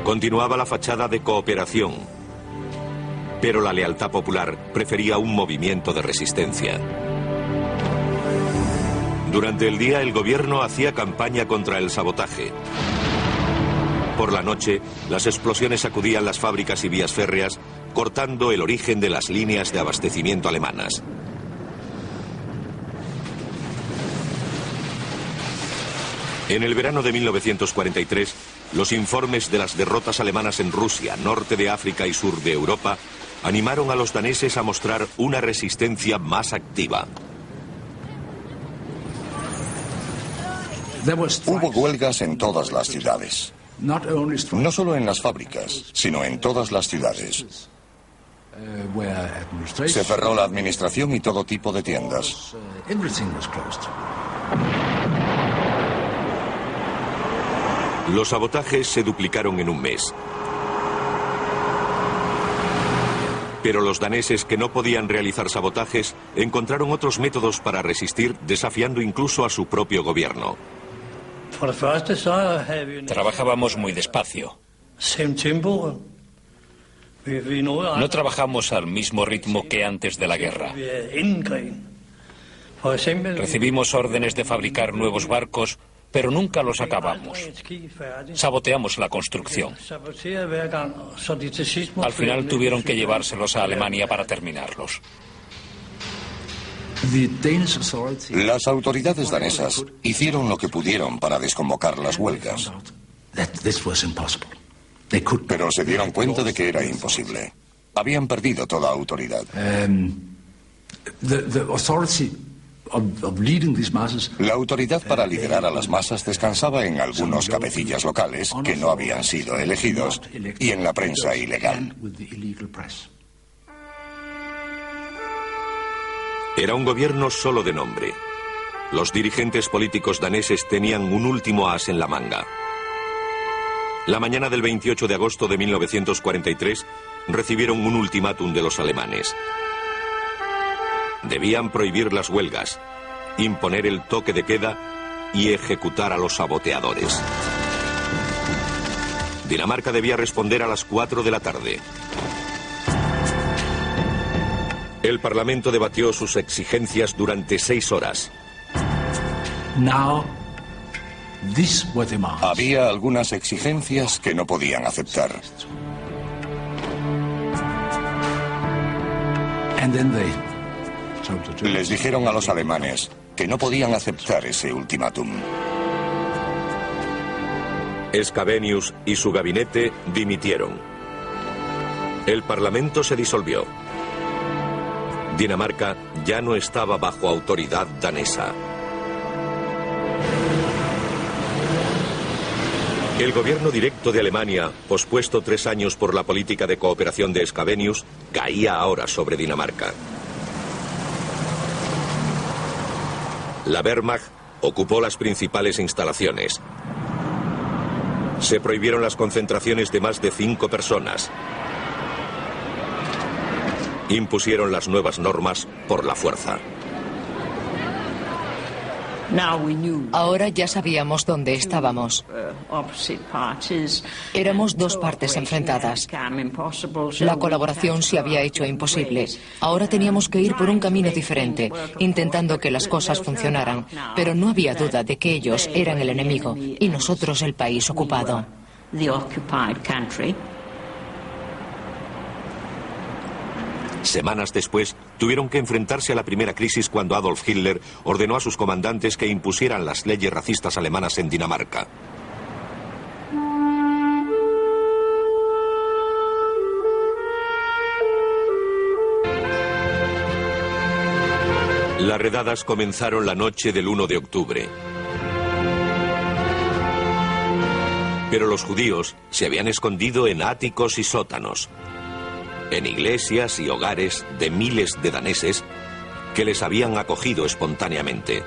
Continuaba la fachada de cooperación, pero la lealtad popular prefería un movimiento de resistencia. Durante el día el gobierno hacía campaña contra el sabotaje. Por la noche, las explosiones sacudían las fábricas y vías férreas, cortando el origen de las líneas de abastecimiento alemanas. En el verano de 1943, los informes de las derrotas alemanas en Rusia, norte de África y sur de Europa animaron a los daneses a mostrar una resistencia más activa. Hubo huelgas en todas las ciudades. No solo en las fábricas, sino en todas las ciudades. Se cerró la administración y todo tipo de tiendas. Los sabotajes se duplicaron en un mes. Pero los daneses que no podían realizar sabotajes encontraron otros métodos para resistir, desafiando incluso a su propio gobierno. Trabajábamos muy despacio. No trabajamos al mismo ritmo que antes de la guerra. Recibimos órdenes de fabricar nuevos barcos, pero nunca los acabamos. Saboteamos la construcción. Al final tuvieron que llevárselos a Alemania para terminarlos. Las autoridades danesas hicieron lo que pudieron para desconvocar las huelgas. Pero se dieron cuenta de que era imposible. Habían perdido toda autoridad. La autoridad para liderar a las masas descansaba en algunos cabecillas locales que no habían sido elegidos y en la prensa ilegal. Era un gobierno solo de nombre. Los dirigentes políticos daneses tenían un último as en la manga. La mañana del 28 de agosto de 1943 recibieron un ultimátum de los alemanes. Debían prohibir las huelgas, imponer el toque de queda y ejecutar a los saboteadores. Dinamarca debía responder a las 4 de la tarde. El Parlamento debatió sus exigencias durante 6 horas. Había algunas exigencias que no podían aceptar. Les dijeron a los alemanes que no podían aceptar ese ultimátum. Scavenius y su gabinete dimitieron. El Parlamento se disolvió. Dinamarca ya no estaba bajo autoridad danesa. El gobierno directo de Alemania, pospuesto 3 años por la política de cooperación de Scavenius, caía ahora sobre Dinamarca. La Wehrmacht ocupó las principales instalaciones. Se prohibieron las concentraciones de más de 5 personas. Impusieron las nuevas normas por la fuerza. Ahora ya sabíamos dónde estábamos. Éramos 2 partes enfrentadas. La colaboración se había hecho imposible. Ahora teníamos que ir por un camino diferente, intentando que las cosas funcionaran. Pero no había duda de que ellos eran el enemigo y nosotros el país ocupado. Semanas después, tuvieron que enfrentarse a la primera crisis cuando Adolf Hitler ordenó a sus comandantes que impusieran las leyes racistas alemanas en Dinamarca. Las redadas comenzaron la noche del 1 de octubre. Pero los judíos se habían escondido en áticos y sótanos, en iglesias y hogares de miles de daneses que les habían acogido espontáneamente.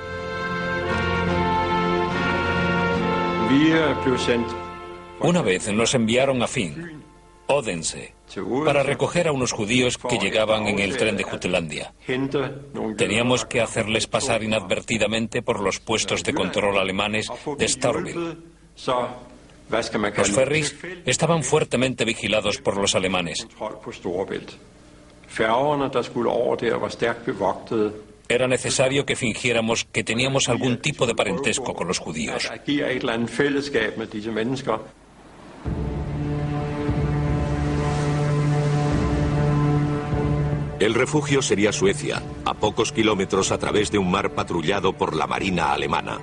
Una vez nos enviaron a Finn, Odense, para recoger a unos judíos que llegaban en el tren de Jutlandia. Teníamos que hacerles pasar inadvertidamente por los puestos de control alemanes de Stourbridge. Los ferries estaban fuertemente vigilados por los alemanes. Era necesario que fingiéramos que teníamos algún tipo de parentesco con los judíos. El refugio sería Suecia, a pocos kilómetros a través de un mar patrullado por la marina alemana.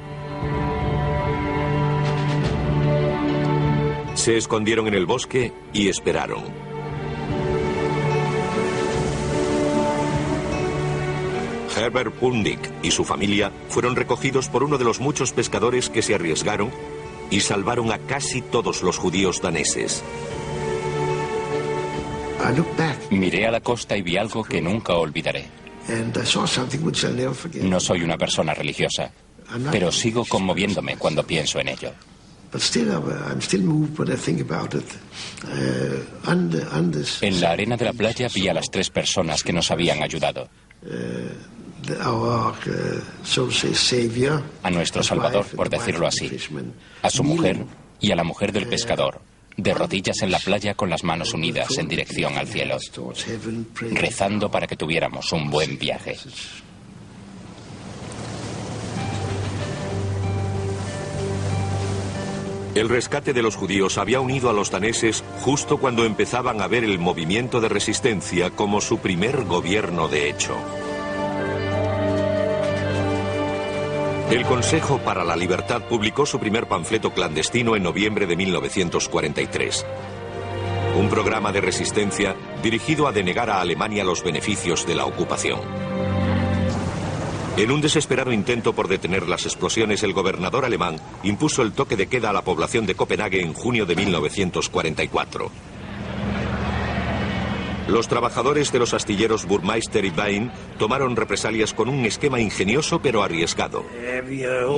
Se escondieron en el bosque y esperaron. Herbert Pundik y su familia fueron recogidos por uno de los muchos pescadores que se arriesgaron y salvaron a casi todos los judíos daneses. Miré a la costa y vi algo que nunca olvidaré. No soy una persona religiosa, pero sigo conmoviéndome cuando pienso en ello. En la arena de la playa vi a las 3 personas que nos habían ayudado. A nuestro Salvador, por decirlo así, a su mujer y a la mujer del pescador, de rodillas en la playa con las manos unidas en dirección al cielo, rezando para que tuviéramos un buen viaje. El rescate de los judíos había unido a los daneses justo cuando empezaban a ver el movimiento de resistencia como su primer gobierno de hecho. El Consejo para la Libertad publicó su primer panfleto clandestino en noviembre de 1943. Un programa de resistencia dirigido a denegar a Alemania los beneficios de la ocupación. En un desesperado intento por detener las explosiones, el gobernador alemán impuso el toque de queda a la población de Copenhague en junio de 1944. Los trabajadores de los astilleros Burmeister y Bain tomaron represalias con un esquema ingenioso pero arriesgado.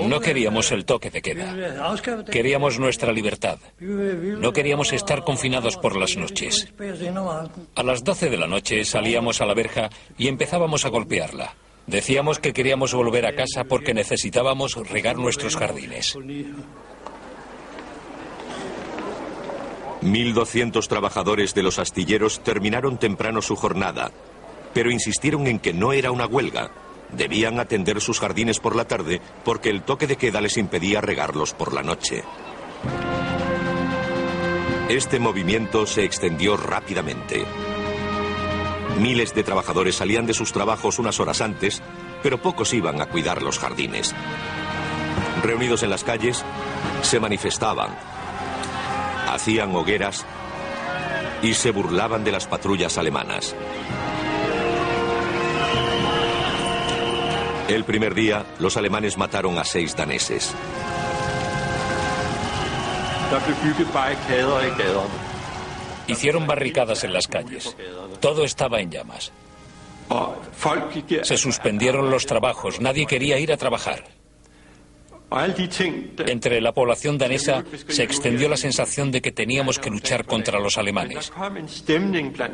No queríamos el toque de queda. Queríamos nuestra libertad. No queríamos estar confinados por las noches. A las 12 de la noche salíamos a la verja y empezábamos a golpearla. Decíamos que queríamos volver a casa porque necesitábamos regar nuestros jardines. 1.200 trabajadores de los astilleros terminaron temprano su jornada, pero insistieron en que no era una huelga. Debían atender sus jardines por la tarde porque el toque de queda les impedía regarlos por la noche. Este movimiento se extendió rápidamente. Miles de trabajadores salían de sus trabajos unas horas antes, pero pocos iban a cuidar los jardines. Reunidos en las calles, se manifestaban, hacían hogueras y se burlaban de las patrullas alemanas. El primer día, los alemanes mataron a 6 daneses. Hicieron barricadas en las calles. Todo estaba en llamas. Se suspendieron los trabajos. Nadie quería ir a trabajar. Entre la población danesa se extendió la sensación de que teníamos que luchar contra los alemanes.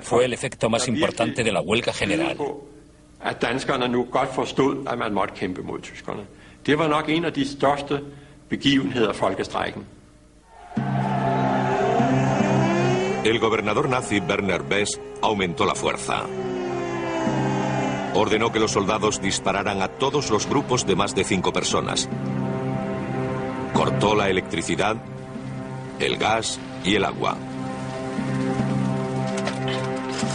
Fue el efecto más importante de la huelga general. El gobernador nazi Werner Best aumentó la fuerza. Ordenó que los soldados dispararan a todos los grupos de más de 5 personas. Cortó la electricidad, el gas y el agua.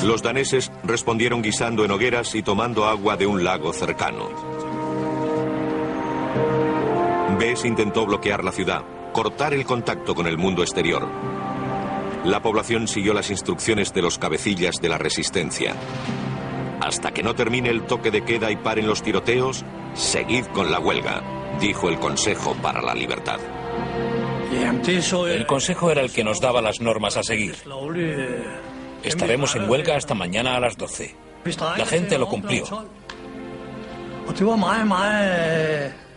Los daneses respondieron guisando en hogueras y tomando agua de un lago cercano. Best intentó bloquear la ciudad, cortar el contacto con el mundo exterior. La población siguió las instrucciones de los cabecillas de la resistencia. Hasta que no termine el toque de queda y paren los tiroteos, seguid con la huelga, dijo el Consejo para la Libertad. El Consejo era el que nos daba las normas a seguir. Estaremos en huelga hasta mañana a las 12. La gente lo cumplió.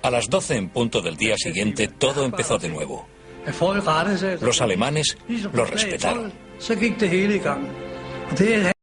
A las 12 en punto del día siguiente, todo empezó de nuevo. Los alemanes lo respetaron.